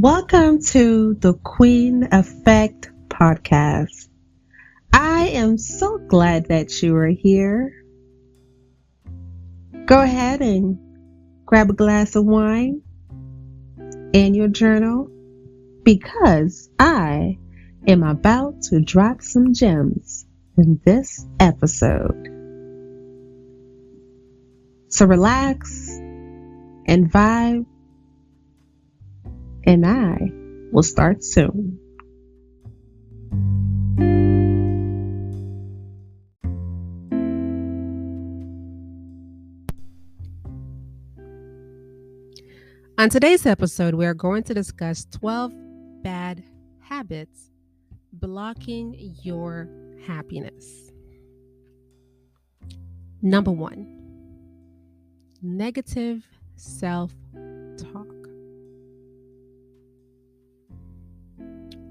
Welcome to the Queen Effect podcast. I am so glad that you are here. Go ahead and grab a glass of wine and your journal because I am about to drop some gems in this episode. So relax and vibe, and I will start soon. On today's episode, we are going to discuss 12 bad habits blocking your happiness. Number 1, negative self-talk.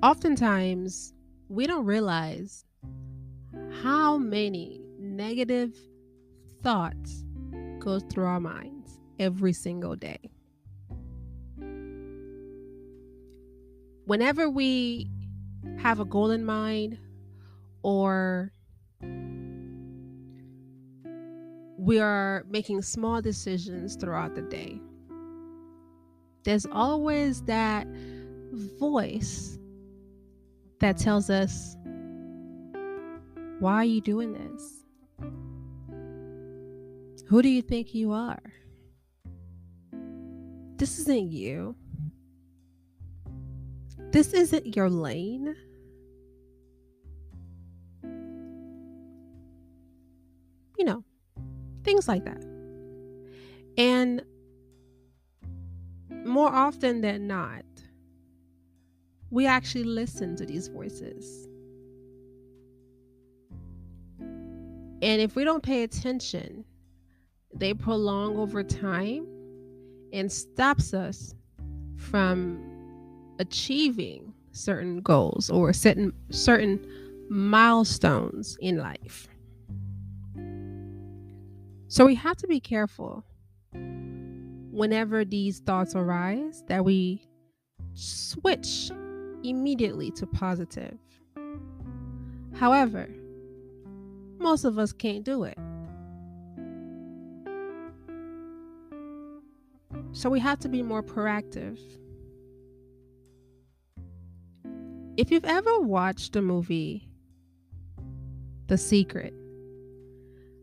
Oftentimes, we don't realize how many negative thoughts go through our minds every single day. Whenever we have a goal in mind or we are making small decisions throughout the day, there's always that voice that tells us, why are you doing this? Who do you think you are? This isn't you. This isn't your lane. You know, things like that. And more often than not, we actually listen to these voices. And if we don't pay attention, they prolong over time and stops us from achieving certain goals or certain milestones in life. So we have to be careful whenever these thoughts arise that we switch immediately to positive. However, most of us can't do it. So we have to be more proactive. If you've ever watched the movie The Secret,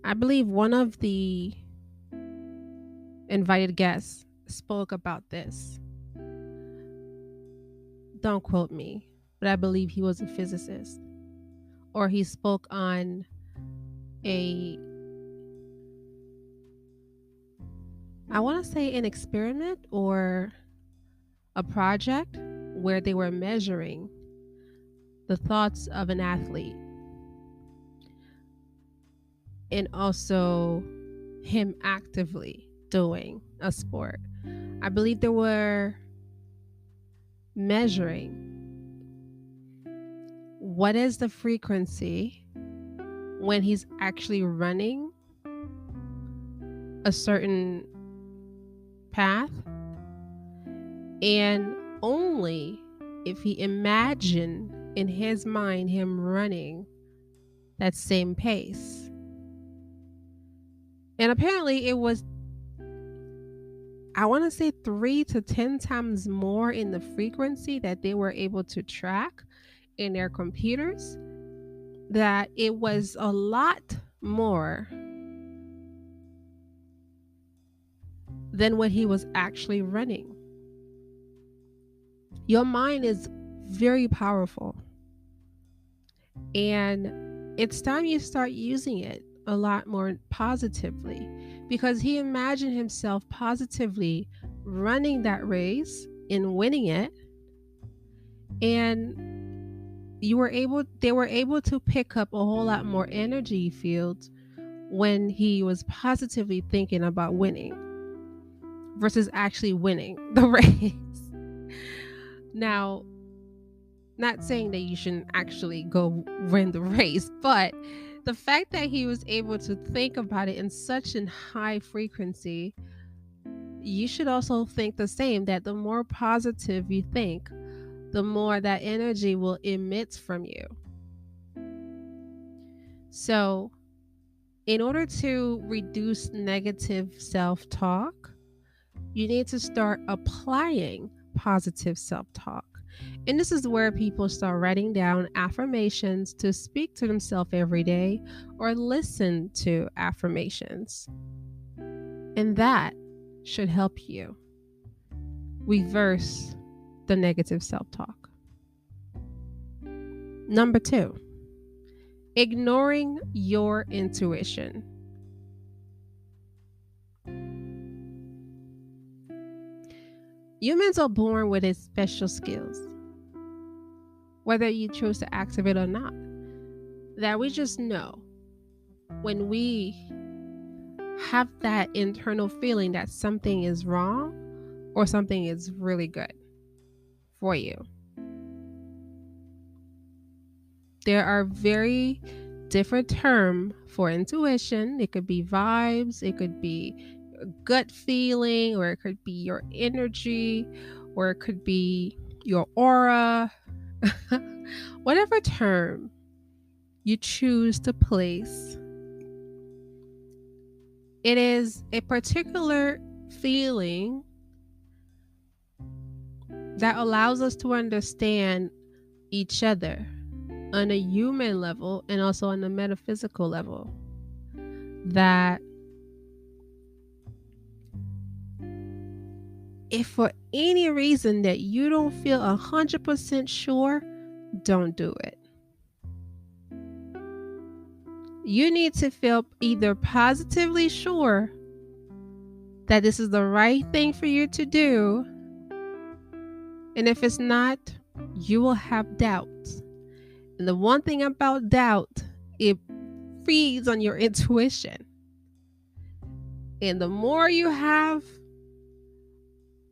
I believe one of the invited guests spoke about this. Don't quote me, but I believe he was a physicist. Or he spoke on I want to say an experiment or a project where they were measuring the thoughts of an athlete and also him actively doing a sport. I believe they were measuring what is the frequency when he's actually running a certain path, and only if he imagined in his mind him running that same pace. And apparently it was, I want to say 3 to 10 times more in the frequency that they were able to track in their computers, that it was a lot more than what he was actually running. Your mind is very powerful, and it's time you start using it a lot more positively, because he imagined himself positively running that race and winning it, and they were able to pick up a whole lot more energy fields when he was positively thinking about winning versus actually winning the race. Now, not saying that you shouldn't actually go win the race, but the fact that he was able to think about it in such a high frequency, you should also think the same, that the more positive you think, the more that energy will emit from you. So, in order to reduce negative self talk, you need to start applying positive self talk. And this is where people start writing down affirmations to speak to themselves every day or listen to affirmations. And that should help you reverse the negative self talk. Number 2, ignoring your intuition. Humans are born with its special skills, whether you choose to activate or not, that we just know when we have that internal feeling that something is wrong or something is really good for you. There are very different terms for intuition. It could be vibes, it could be a gut feeling, or it could be your energy, or it could be your aura. Whatever term you choose to place, it is a particular feeling that allows us to understand each other on a human level and also on a metaphysical level. That if for any reason that you don't feel 100% sure, don't do it. You need to feel either positively sure that this is the right thing for you to do, and if it's not, you will have doubts. And the one thing about doubt, it feeds on your intuition. And the more you have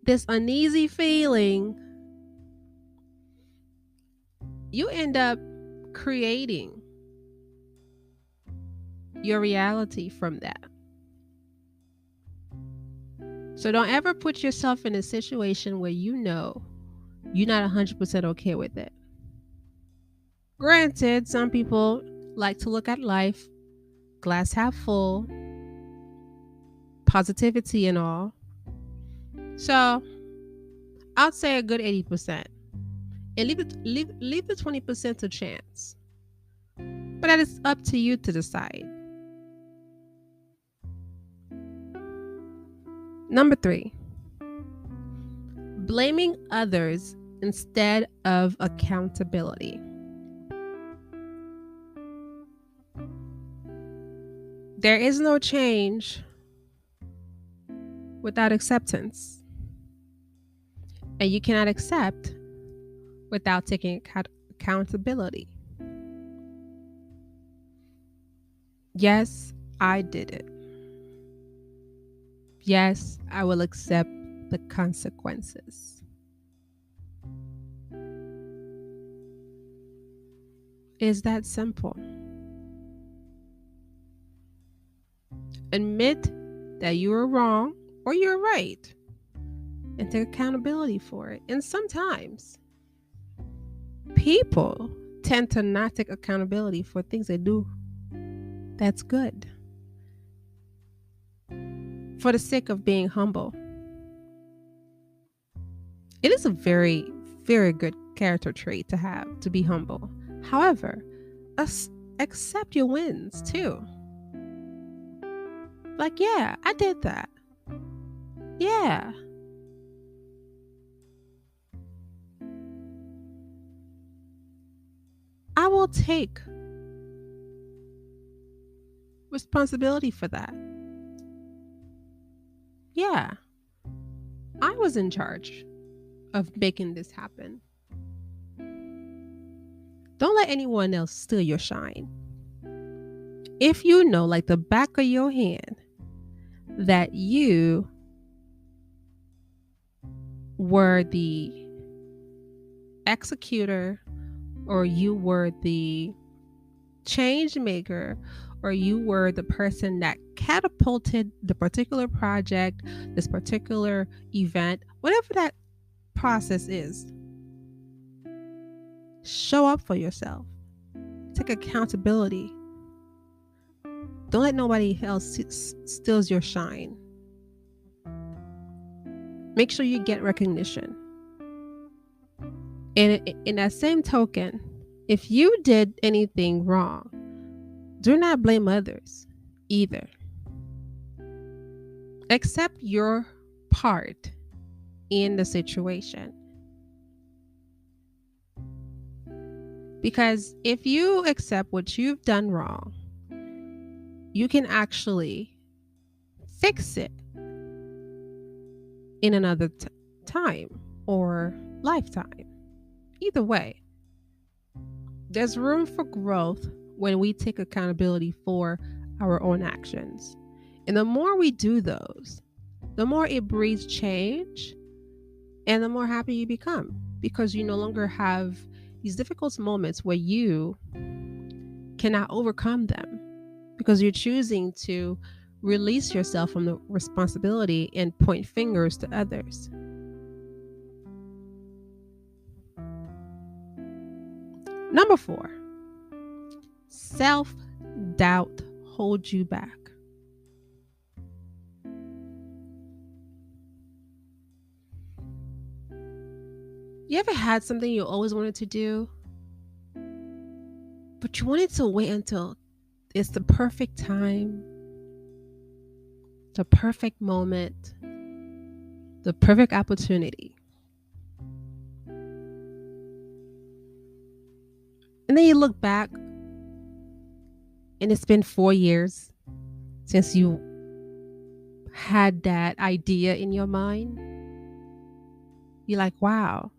this uneasy feeling, you end up creating your reality from that. So don't ever put yourself in a situation where you know you're not 100% okay with it. Granted, some people like to look at life glass half full, positivity and all. So I'd say a good 80%. And leave the 20% to chance. But that is up to you to decide. Number 3, blaming others instead of accountability. There is no change without acceptance. And you cannot accept without taking accountability. Yes, I did it. Yes, I will accept the consequences. It's that simple. Admit that you were wrong or you're right and take accountability for it. And sometimes people tend to not take accountability for things they do that's good for the sake of being humble. It is a very, very good character trait to have, to be humble. However, accept your wins too. Like, yeah, I did that. Yeah. I will take responsibility for that. Yeah. I was in charge of making this happen. Don't let anyone else steal your shine. If you know, like the back of your hand, that you were the executor or you were the change maker or you were the person that catapulted the particular project, this particular event, whatever that process is. Show up for yourself. Take accountability. Don't let nobody else steals your shine. Make sure you get recognition. And in that same token, if you did anything wrong, do not blame others either. Accept your part in the situation. Because if you accept what you've done wrong, you can actually fix it in another time or lifetime. Either way, there's room for growth when we take accountability for our own actions. And the more we do those, the more it breeds change and the more happy you become, because you no longer have these difficult moments where you cannot overcome them because you're choosing to release yourself from the responsibility and point fingers to others. Number 4, self-doubt holds you back. You ever had something you always wanted to do, but you wanted to wait until it's the perfect time, the perfect moment, the perfect opportunity? And then you look back and it's been 4 years since you had that idea in your mind. You're like, wow,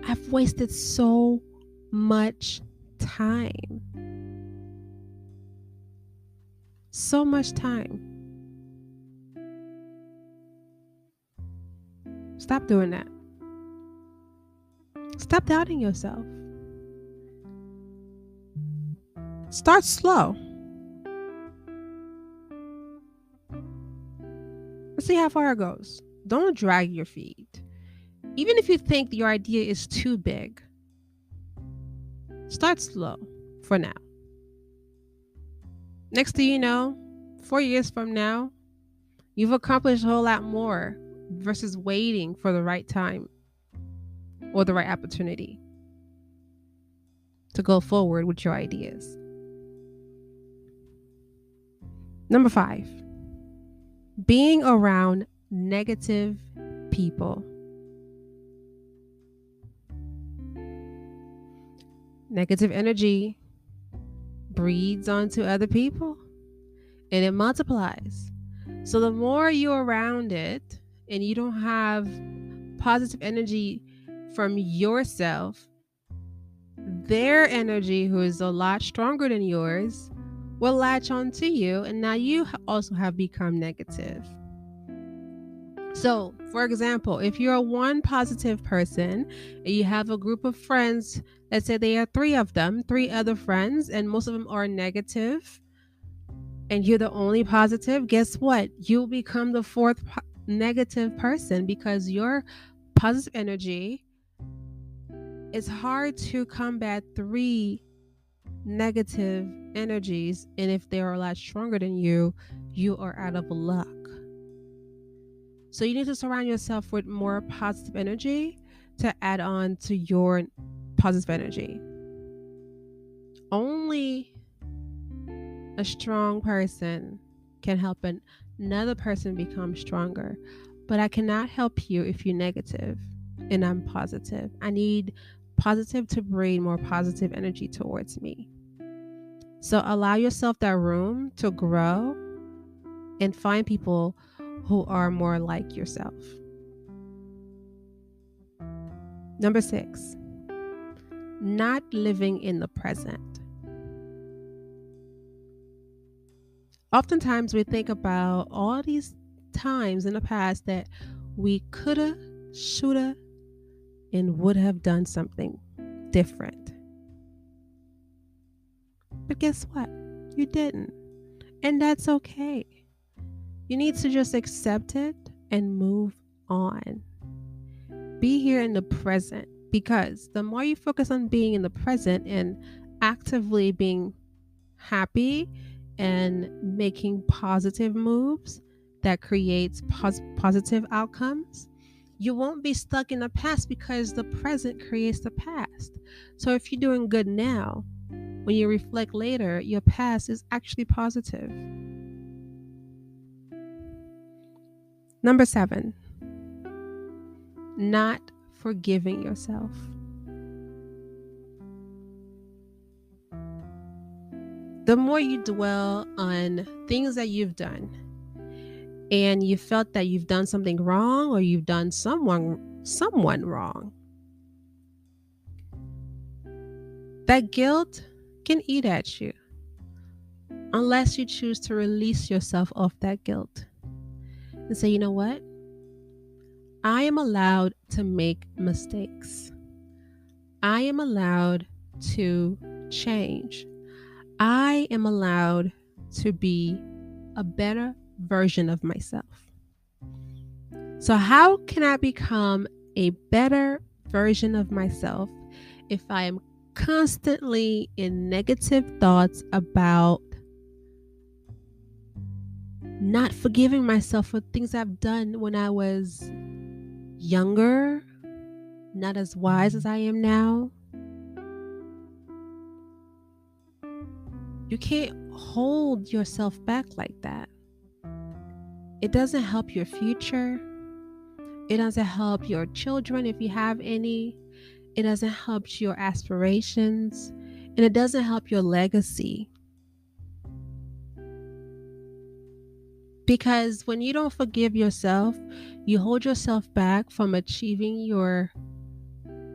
I've wasted so much time. So much time. Stop doing that. Stop doubting yourself. Start slow. Let's see how far it goes. Don't drag your feet. Even if you think your idea is too big, start slow for now. Next thing you know, 4 years from now, you've accomplished a whole lot more versus waiting for the right time or the right opportunity to go forward with your ideas. Number 5, being around negative people. Negative energy breeds onto other people and it multiplies. So the more you're around it and you don't have positive energy from yourself, their energy, who is a lot stronger than yours, will latch onto you, and now you also have become negative. So, for example, if you're one positive person and you have a group of friends, let's say there are 3 of them, 3 other friends, and most of them are negative, and you're the only positive, guess what? You'll become the 4th negative person because your positive energy, it's hard to combat 3 negative energies, and if they're a lot stronger than you, you are out of luck. So you need to surround yourself with more positive energy to add on to your positive energy. Only a strong person can help another person become stronger, but I cannot help you if you're negative and I'm positive. I need positive to bring more positive energy towards me. So allow yourself that room to grow and find people who are more like yourself. Number 6, not living in the present. Oftentimes we think about all these times in the past that we coulda, shoulda, and would have done something different. But guess what? You didn't. And that's okay. You need to just accept it and move on. Be here in the present, because the more you focus on being in the present and actively being happy and making positive moves that creates positive outcomes, you won't be stuck in the past, because the present creates the past. So if you're doing good now, when you reflect later, your past is actually positive. Number 7, not forgiving yourself. The more you dwell on things that you've done and you felt that you've done something wrong or you've done someone wrong, that guilt can eat at you unless you choose to release yourself of that guilt and say, you know what? I am allowed to make mistakes. I am allowed to change. I am allowed to be a better version of myself. So how can I become a better version of myself if I am constantly in negative thoughts about not forgiving myself for things I've done when I was younger, not as wise as I am now? You can't hold yourself back like that. It doesn't help your future. It doesn't help your children if you have any. It doesn't help your aspirations. And it doesn't help your legacy. Because when you don't forgive yourself, you hold yourself back from achieving your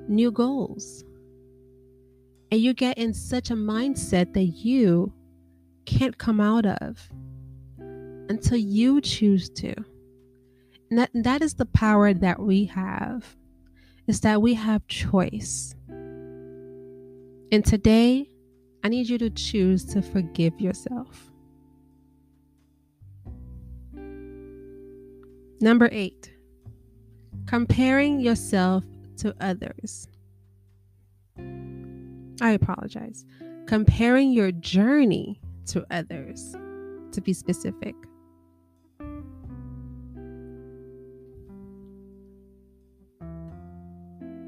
new goals. And you get in such a mindset that you can't come out of until you choose to. And that is the power that we have, is that we have choice. And today, I need you to choose to forgive yourself. Number 8, comparing yourself to others. I apologize. Comparing your journey to others, to be specific.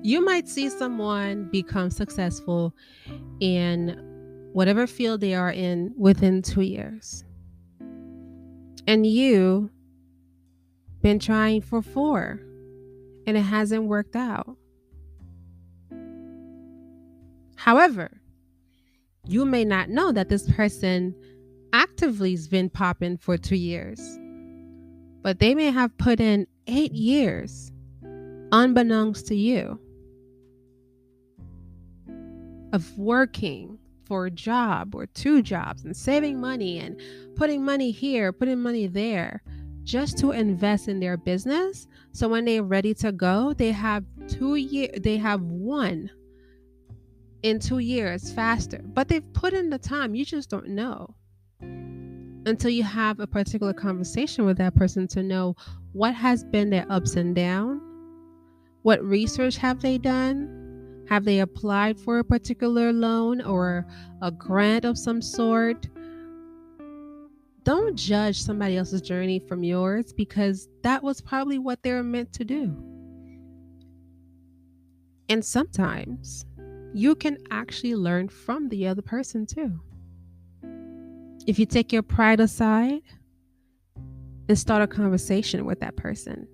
You might see someone become successful in whatever field they are in within 2 years. And you been trying for 4 and it hasn't worked out. However, you may not know that this person actively has been popping for 2 years, but they may have put in 8 years unbeknownst to you of working for a job or 2 jobs and saving money and putting money here, putting money there, just to invest in their business. So when they're ready to go, they have 2 years, they have one in 2 years faster, but they've put in the time. You just don't know until you have a particular conversation with that person to know what has been their ups and downs. What research have they done? Have they applied for a particular loan or a grant of some sort? Don't judge somebody else's journey from yours, because that was probably what they were meant to do. And sometimes you can actually learn from the other person too. If you take your pride aside and start a conversation with that person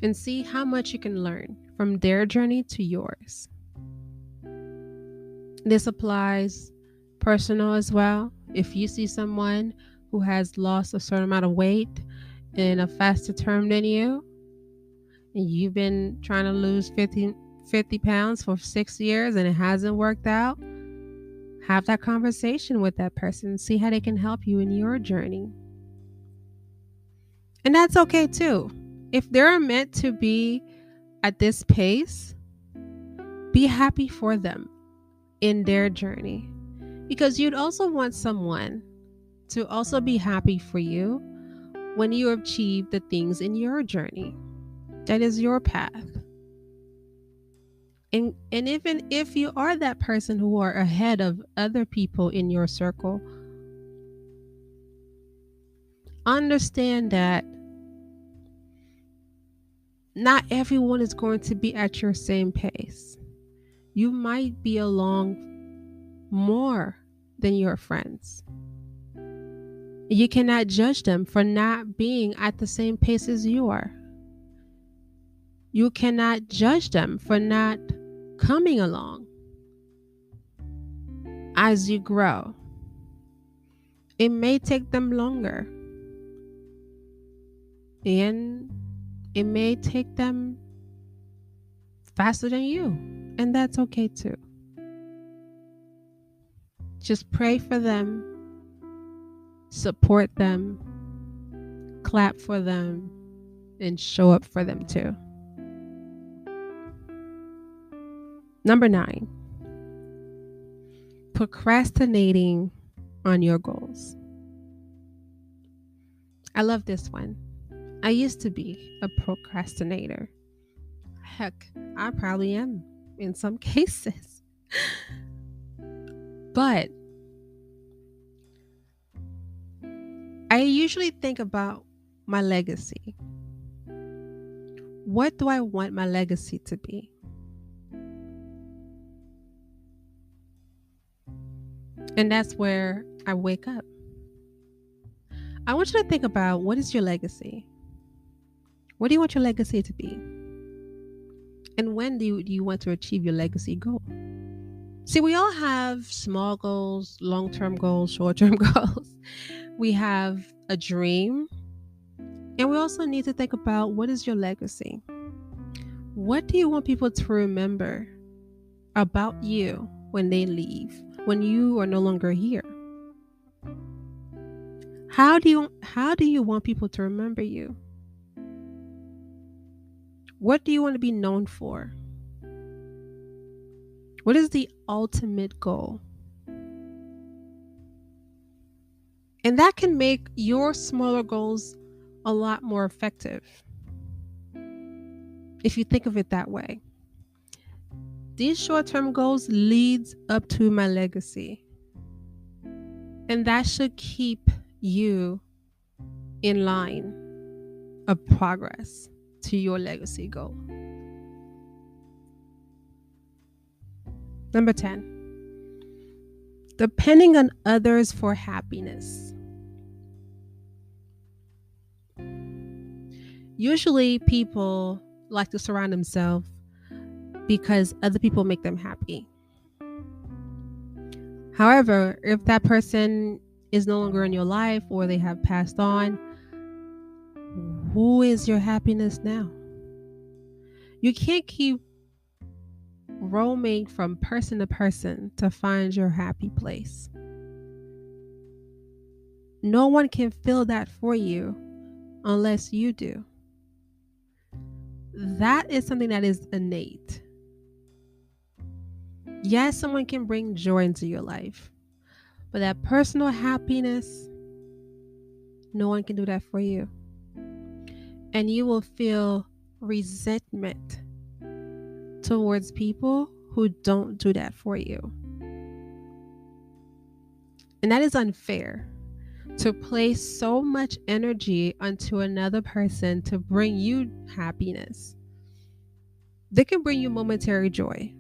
and see how much you can learn from their journey to yours. This applies personal as well. If you see someone who has lost a certain amount of weight in a faster term than you, and you've been trying to lose 50 pounds for 6 years and it hasn't worked out, have that conversation with that person. See how they can help you in your journey. And that's okay too. If they're meant to be at this pace, be happy for them in their journey. Because you'd also want someone to also be happy for you when you achieve the things in your journey. That is your path. And even if you are that person who are ahead of other people in your circle, understand that not everyone is going to be at your same pace. You might be along more than your friends. You cannot judge them for not being at the same pace as you are. You cannot judge them for not coming along as you grow. It may take them longer, and it may take them faster than you, and that's okay too. Just pray for them, support them, clap for them, and show up for them too. Number 9, procrastinating on your goals. I love this one. I used to be a procrastinator. Heck, I probably am in some cases. But I usually think about my legacy. What do I want my legacy to be? And that's where I wake up. I want you to think about, what is your legacy? What do you want your legacy to be? And when do you want to achieve your legacy goal? See, we all have small goals, long-term goals, short-term goals. We have a dream. And we also need to think about, what is your legacy? What do you want people to remember about you when they leave, when you are no longer here? How do you want people to remember you? What do you want to be known for? What is the ultimate goal? And that can make your smaller goals a lot more effective if you think of it that way. These short-term goals leads up to my legacy. And that should keep you in line of progress to your legacy goal. Number 10, depending on others for happiness. Usually people like to surround themselves because other people make them happy. However, if that person is no longer in your life or they have passed on, who is your happiness now? You can't keep roaming from person to person to find your happy place. No one can fill that for you unless you do. That is something that is innate. Yes, someone can bring joy into your life, but that personal happiness, no one can do that for you. And you will feel resentment towards people who don't do that for you. And that is unfair, to place so much energy onto another person to bring you happiness. They can bring you momentary joy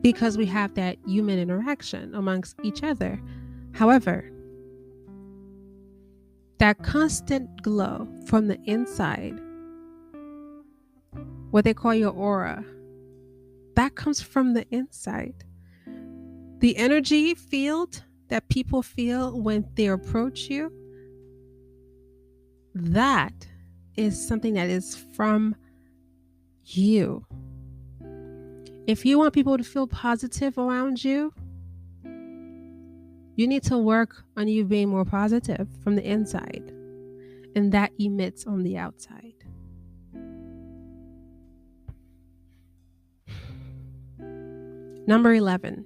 because we have that human interaction amongst each other. However, that constant glow from the inside, what they call your aura, that comes from the inside. The energy field that people feel when they approach you, that is something that is from you. If you want people to feel positive around you, you need to work on you being more positive from the inside, and that emits on the outside. Number 11,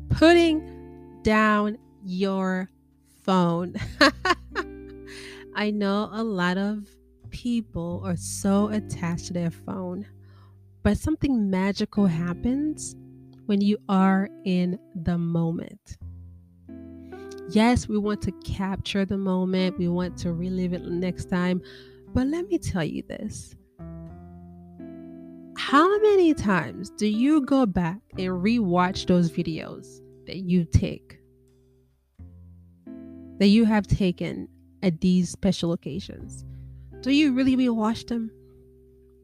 putting down your phone. I know a lot of people are so attached to their phone, but something magical happens when you are in the moment. Yes, we want to capture the moment, we want to relive it next time, but let me tell you this. How many times do you go back and rewatch those videos that that you have taken at these special occasions? Do you really rewatch them?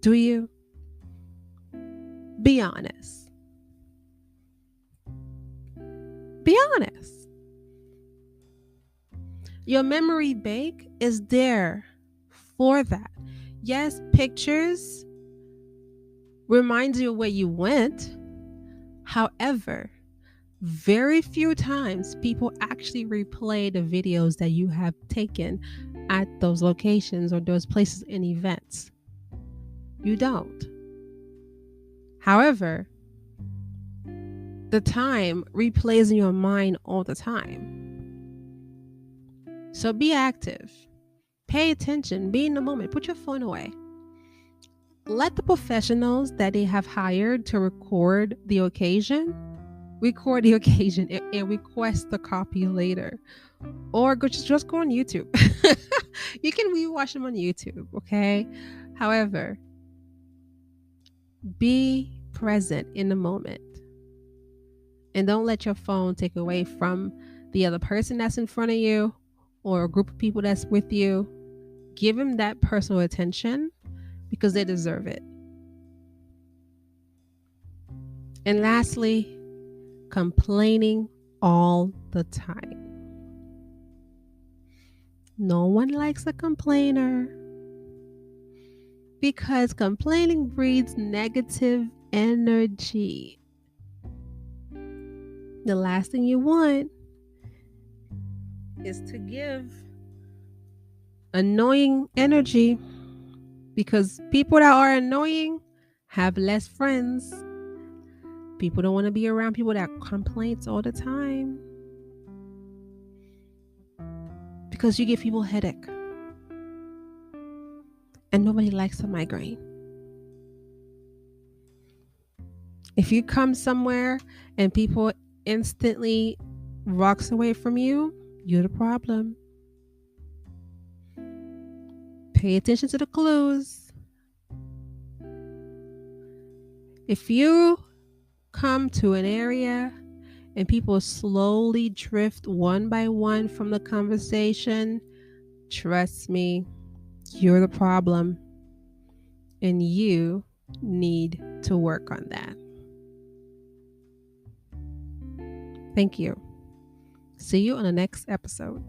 Do you? Be honest. Be honest. Your memory bank is there for that. Yes, pictures remind you where you went. However, very few times people actually replay the videos that you have taken at those locations or those places and events. You don't. However, the time replays in your mind all the time. So be active. Pay attention. Be in the moment. Put your phone away. Let the professionals that they have hired to record the occasion and request the copy later. Or just go on YouTube. You can rewatch them on YouTube, okay? However, be present in the moment. And don't let your phone take away from the other person that's in front of you or a group of people that's with you. Give them that personal attention because they deserve it. And lastly, complaining all the time. No one likes a complainer because complaining breeds negative energy. The last thing you want is to give annoying energy because people that are annoying have less friends. People don't want to be around people that complain all the time because you give people a headache. And nobody likes a migraine. If you come somewhere and people instantly walks away from you, you're the problem. Pay attention to the clues. If you come to an area and people slowly drift one by one from the conversation, trust me, you're the problem. And you need to work on that. Thank you. See you on the next episode.